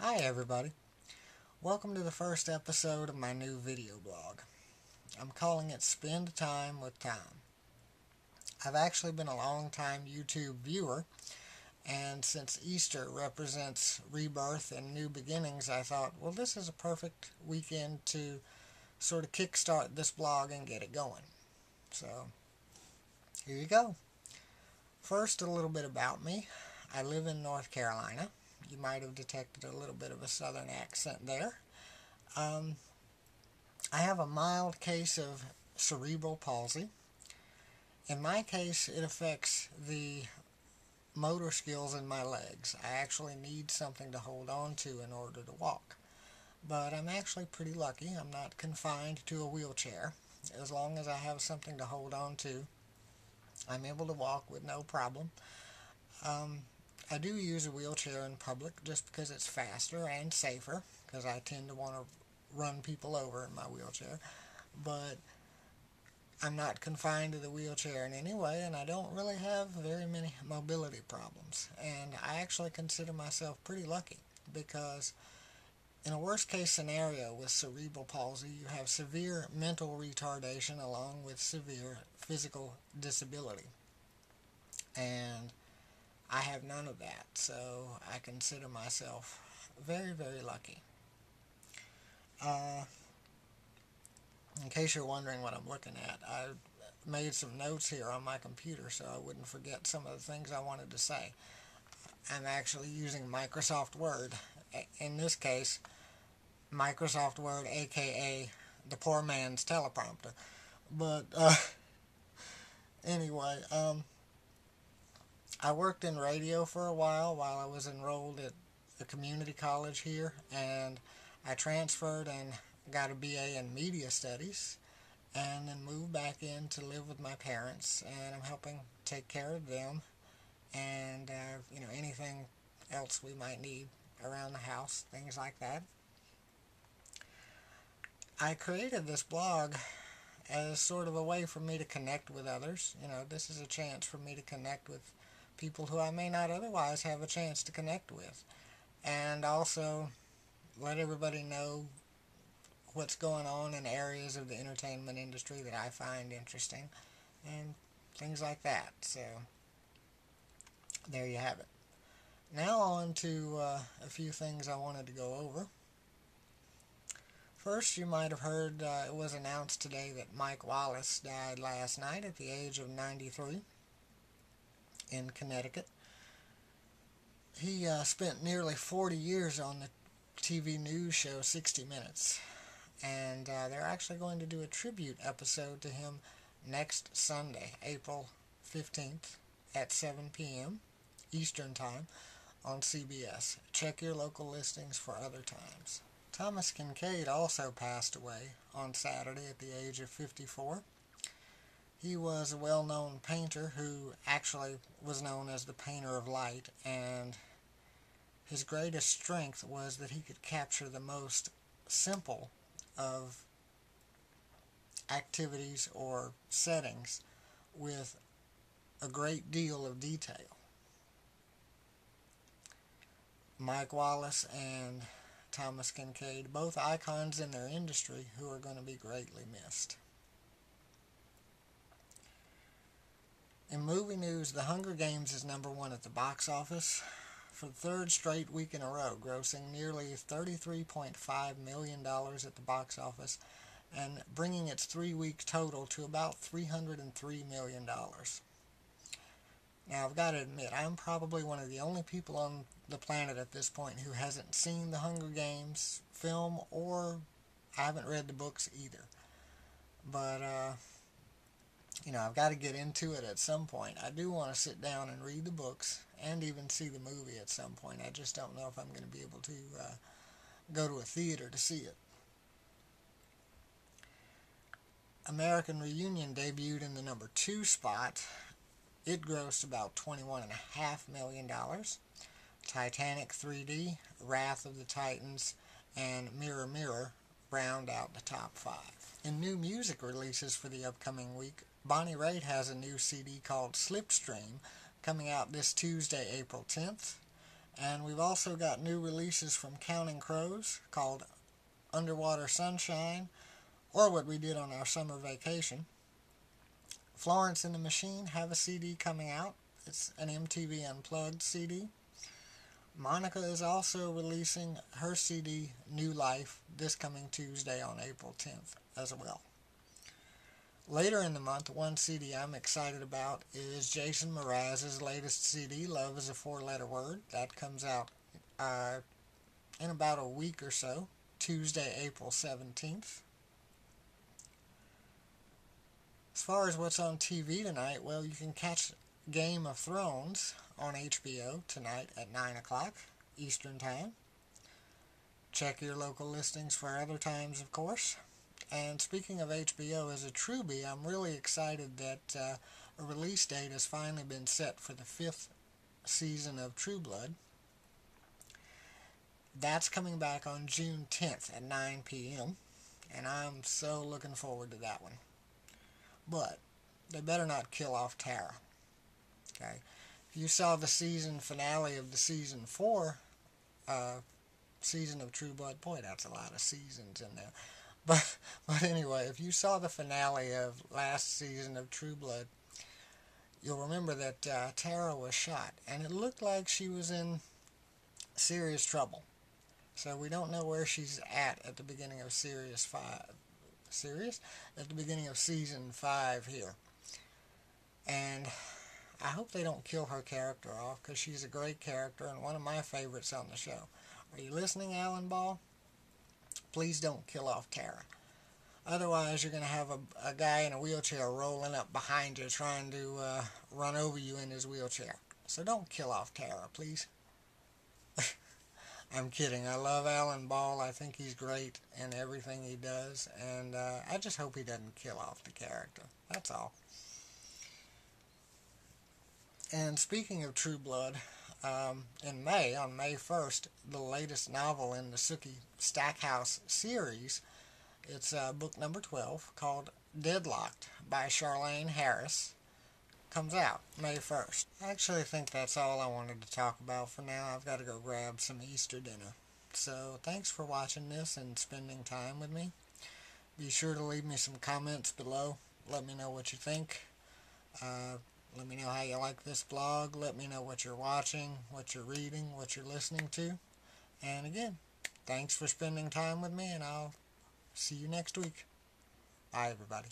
Hi everybody. Welcome to the first episode of my new video blog. I'm calling it Spend Time with Tom. I've actually been a long time YouTube viewer, and since Easter represents rebirth and new beginnings, I thought, well, this is a perfect weekend to sort of kickstart this blog and get it going. So, here you go. First, a little bit about me. I live in North Carolina. You might have detected a little bit of a southern accent there. I have a mild case of cerebral palsy. In my case, it affects the motor skills in my legs. I actually need something to hold on to in order to walk. But I'm actually pretty lucky. I'm not confined to a wheelchair. As long as I have something to hold on to, I'm able to walk with no problem. Um, I do use a wheelchair in public just because it's faster and safer, because I tend to want to run people over in my wheelchair. But I'm not confined to the wheelchair in any way, and I don't really have very many mobility problems. And I actually consider myself pretty lucky because in a worst case scenario with cerebral palsy, you have severe mental retardation along with severe physical disability. And I have none of that, so I consider myself very, very lucky. Uh, in case you're wondering what I'm looking at, I made some notes here on my computer so I wouldn't forget some of the things I wanted to say. I'm actually using Microsoft Word. In this case, Microsoft Word, aka the poor man's teleprompter. But anyway, I worked in radio for a while I was enrolled at the community college here, and I transferred and got a BA in media studies, and then moved back in to live with my parents, and I'm helping take care of them and anything else we might need around the house, things like that. I created this blog as sort of a way for me to connect with others. This is a chance for me to connect with people who I may not otherwise have a chance to connect with, and also let everybody know what's going on in areas of the entertainment industry that I find interesting and things like that. So there you have it. Now on to a few things I wanted to go over. First, you might have heard it was announced today that Mike Wallace died last night at the age of 93 in Connecticut. He spent nearly 40 years on the TV news show 60 Minutes, and they're actually going to do a tribute episode to him next Sunday, April 15th at 7 p.m. Eastern Time on CBS. Check your local listings for other times. Thomas Kinkade also passed away on Saturday at the age of 54. He was a well-known painter who actually was known as the painter of light, and his greatest strength was that he could capture the most simple of activities or settings with a great deal of detail. Mike Wallace and Thomas Kinkade, both icons in their industry who are going to be greatly missed. In movie news, The Hunger Games is #1 at the box office for the third straight week in a row, grossing nearly $33.5 million at the box office and bringing its 3-week total to about $303 million. Now, I've got to admit, I'm probably one of the only people on the planet at this point who hasn't seen the Hunger Games film, or I haven't read the books either. But, I've got to get into it at some point. I do want to sit down and read the books and even see the movie at some point. I just don't know if I'm going to be able to go to a theater to see it. American Reunion debuted in the #2 spot. It grossed about $21.5 million. Titanic 3D, Wrath of the Titans, and Mirror Mirror round out the top 5. In new music releases for the upcoming week, Bonnie Raitt has a new CD called Slipstream coming out this Tuesday, April 10th. And we've also got new releases from Counting Crows called Underwater Sunshine, or What We Did on Our Summer Vacation. Florence and the Machine have a CD coming out. It's an MTV Unplugged CD. Monica is also releasing her CD, New Life, this coming Tuesday on April 10th as well. Later in the month, one CD I'm excited about is Jason Mraz's latest CD, Love is a Four-Letter Word. That comes out in about a week or so, Tuesday, April 17th. As far as what's on TV tonight, well, you can catch Game of Thrones on HBO tonight at 9 o'clock Eastern Time. Check your local listings for other times, of course. And speaking of HBO, as a Truebie, I'm really excited that a release date has finally been set for the 5th season of True Blood. That's coming back on June 10th at 9 p.m. And I'm so looking forward to that one. But they better not kill off Tara. Okay? If you saw the season finale of the season 4 season of True Blood, boy, that's a lot of seasons in there. But anyway, if you saw the finale of last season of True Blood, you'll remember that Tara was shot, and it looked like she was in serious trouble. So we don't know where she's at the beginning of At the beginning of season 5 here. And I hope they don't kill her character off, because she's a great character and one of my favorites on the show. Are you listening, Alan Ball? Please don't kill off Tara. Otherwise, you're going to have a guy in a wheelchair rolling up behind you trying to run over you in his wheelchair. So don't kill off Tara, please. I'm kidding. I love Alan Ball. I think he's great in everything he does. And I just hope he doesn't kill off the character. That's all. And speaking of True Blood, in May, on May 1st, the latest novel in the Sookie Stackhouse series, it's book number 12, called Deadlocked by Charlaine Harris, comes out May 1st. I actually think that's all I wanted to talk about for now. I've got to go grab some Easter dinner. So thanks for watching this and spending time with me. Be sure to leave me some comments below. Let me know what you think. Let me know how you like this vlog. Let me know what you're watching, what you're reading, what you're listening to. And again, thanks for spending time with me, and I'll see you next week. Bye, everybody.